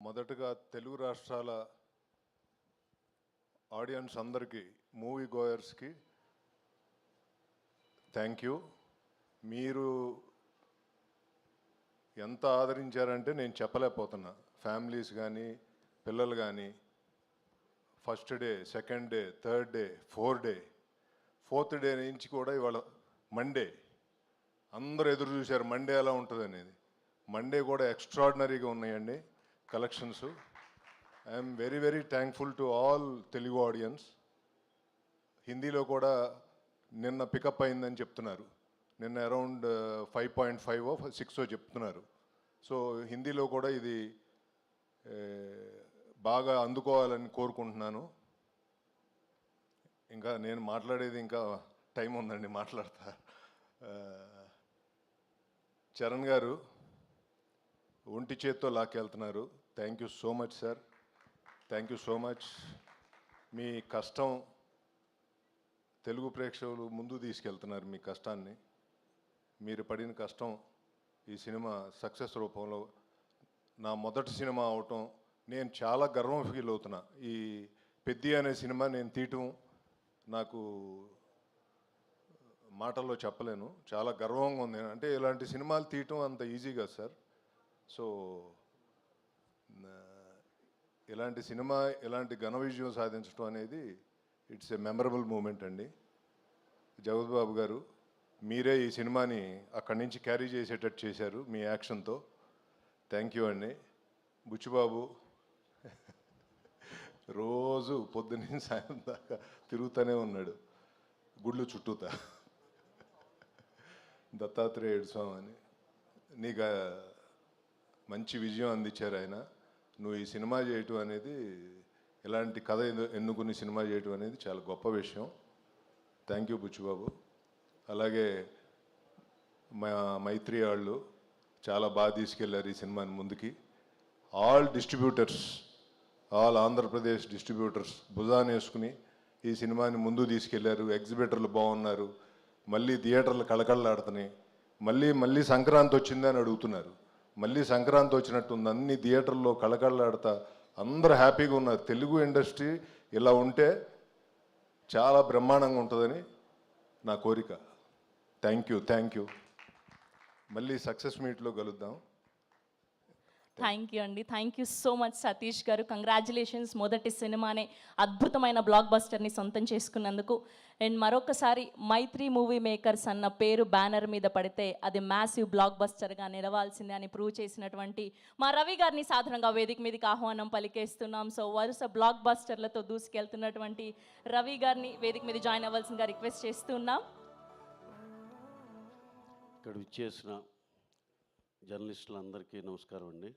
మొదటగా తెలుగు రాష్ట్రాల ఆడియన్స్ అందరికీ, మూవీ గోయర్స్కి థ్యాంక్ యూ. మీరు ఎంత ఆదరించారంటే నేను చెప్పలేకపోతున్నా. ఫ్యామిలీస్ కానీ పిల్లలు కానీ first day, second day, third day, fourth day నుంచి కూడా ఇవాళ మండే అందరూ ఎదురు చూశారు మండే ఎలా ఉంటుంది అనేది. మండే కూడా ఎక్స్ట్రాడినరీగా ఉన్నాయండి collections. I'm very very thankful to all Telugu audience. హిందీలో కూడా నిన్న పికప్ అయిందని చెప్తున్నారు. నిన్న అరౌండ్ 5.5 6 చెప్తున్నారు. సో హిందీలో కూడా ఇది బాగా అందుకోవాలని కోరుకుంటున్నాను. ఇంకా నేను మాట్లాడేది ఇంకా టైం ఉందండి, మాట్లాడతా. చరణ్ గారు ఒంటి చేత్తో లాక్కెళ్తున్నారు. Thank you so much sir, thank you so much. మీ కష్టం తెలుగు ప్రేక్షకులు ముందు తీసుకెళ్తున్నారు. మీ కష్టాన్ని, మీరు పడిన కష్టం ఈ సినిమా సక్సెస్ రూపంలో నా మొదటి సినిమా అవటం నేను చాలా గర్వం ఫీల్ అవుతున్నా. ఈ పెద్ది అనే సినిమా నేను తీయటం నాకు మాటల్లో చెప్పలేను, చాలా గర్వంగా ఉంది. అంటే ఇలాంటి సినిమాలు తీయటం అంత ఈజీగా సార్. సో ఇలాంటి సినిమా ఇలాంటి ఘన విజయం సాధించడం అనేది ఇట్స్ ఏ మెమరబుల్ మూమెంట్ అండి. జగత్ బాబు గారు, మీరే ఈ సినిమాని అక్కడి నుంచి క్యారీ చేసేటట్టు చేశారు మీ యాక్షన్తో. థ్యాంక్ యూ అండి. బుచ్చిబాబు రోజు పొద్దున్న సాయం దాకా తిరుగుతూనే ఉన్నాడు గుళ్ళు చుట్టూతా. దత్తాత్రేయుడు స్వామి అని నీకు మంచి విజయం అందించారు ఆయన. నువ్వు ఈ సినిమా చేయటం అనేది, ఇలాంటి కథ ఎన్నుకుని సినిమా చేయటం అనేది చాలా గొప్ప విషయం. Thank you Buchibabu. అలాగే మా మైత్రి వాళ్ళు చాలా బాగా తీసుకెళ్లారు ఈ సినిమాని ముందుకి. All distributors, all Andhra Pradesh distributors భుజాన్ని వేసుకుని ఈ సినిమాని ముందు తీసుకెళ్లారు. ఎగ్జిబిటర్లు బాగున్నారు, మళ్ళీ థియేటర్లు కళకళలాడుతున్నాయి. మళ్ళీ సంక్రాంతి వచ్చిందని అడుగుతున్నారు. మళ్ళీ సంక్రాంతి వచ్చినట్టుంది, అన్ని థియేటర్లో కళకళలాడుతా అందరూ హ్యాపీగా ఉన్నారు. తెలుగు ఇండస్ట్రీ ఇలా ఉంటే చాలా బ్రహ్మాండంగా ఉంటుందని నా కోరిక. Thank you. మళ్ళీ సక్సెస్ మీట్లో కలుద్దాం. థ్యాంక్ యూ అండి. Thank you so much Satish గారు. కంగ్రాచులేషన్స్, మొదటి సినిమానే అద్భుతమైన బ్లాక్ బస్టర్ని సొంతం చేసుకున్నందుకు. అండ్ మరొకసారి మైత్రి మూవీ మేకర్స్ అన్న పేరు బ్యానర్ మీద పడితే అది మ్యాసివ్ బ్లాక్ బస్టర్గా నిలవాల్సిందే అని ప్రూవ్ చేసినటువంటి మా రవి గారిని సాధారణంగా వేదిక మీదకి ఆహ్వానం పలికేస్తున్నాం. సో వరుస బ్లాక్ బస్టర్లతో దూసుకెళ్తున్నటువంటి రవి గారిని వేదిక మీద జాయిన్ అవ్వాల్సిందిగా రిక్వెస్ట్ చేస్తున్నాం. ఇక్కడ విచ్చేసిన జర్నలిస్టులందరికీ నమస్కారం అండి.